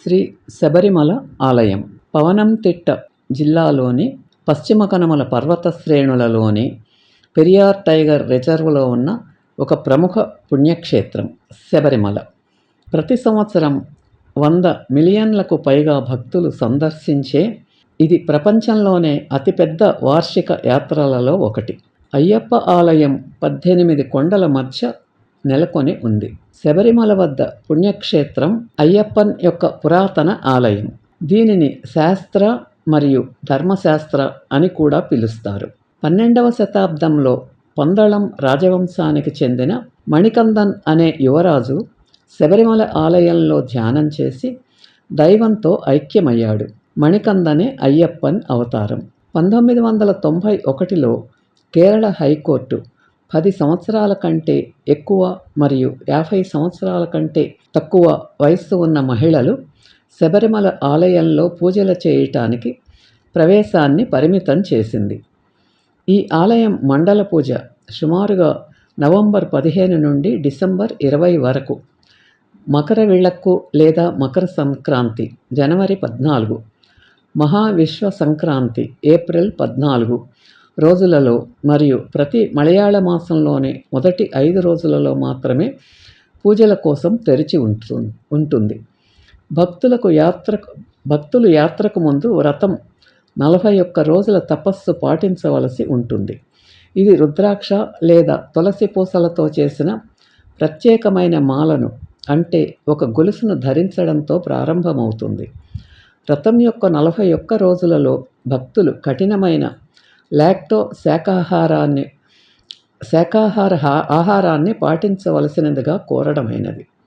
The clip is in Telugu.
శ్రీ శబరిమల ఆలయం పవనంతిట్ట జిల్లాలోని పశ్చిమ కనుమల పర్వత శ్రేణులలోని పెరియార్ టైగర్ రిజర్వ్లో ఉన్న ఒక ప్రముఖ పుణ్యక్షేత్రం శబరిమల. ప్రతి సంవత్సరం 100 మిలియన్లకు పైగా భక్తులు సందర్శించే ఇది ప్రపంచంలోనే అతిపెద్ద వార్షిక యాత్రలలో ఒకటి. అయ్యప్ప ఆలయం 18 కొండల మధ్య నెలకొని ఉంది. శబరిమల వద్ద పుణ్యక్షేత్రం అయ్యప్పన్ యొక్క పురాతన ఆలయం. దీనిని శాస్త్ర మరియు ధర్మశాస్త్ర అని కూడా పిలుస్తారు. 12వ శతాబ్దంలో పొందళం రాజవంశానికి చెందిన మణికందన్ అనే యువరాజు శబరిమల ఆలయంలో ధ్యానం చేసి దైవంతో ఐక్యమయ్యాడు. మణికందనే అయ్యప్పన్ అవతారం. 1991లో కేరళ హైకోర్టు 10 సంవత్సరాల కంటే ఎక్కువ మరియు 50 సంవత్సరాల కంటే తక్కువ వయస్సు ఉన్న మహిళలు శబరిమల ఆలయంలో పూజలు చేయటానికి ప్రవేశాన్ని పరిమితం చేసింది. ఈ ఆలయం మండల పూజ సుమారుగా నవంబర్ 15 నుండి డిసెంబర్ 20 వరకు, మకర విళక్కు లేదా మకర సంక్రాంతి జనవరి 14, మహావిశ్వ సంక్రాంతి ఏప్రిల్ 14 రోజులలో మరియు ప్రతి మలయాళ మాసంలోని మొదటి 5 రోజులలో మాత్రమే పూజల కోసం తెరిచి ఉంటుంది. భక్తులు యాత్రకు ముందు వ్రతం 41 రోజుల తపస్సు పాటించవలసి ఉంటుంది. ఇది రుద్రాక్ష లేదా తులసి పూసలతో చేసిన ప్రత్యేకమైన మాలను అంటే ఒక గొలుసును ధరించడంతో ప్రారంభమవుతుంది. వ్రతం యొక్క 41 రోజులలో భక్తులు కఠినమైన లాక్టో శాకాహార ఆహారాన్ని పాటించవలసినదిగా కోరడమైనది.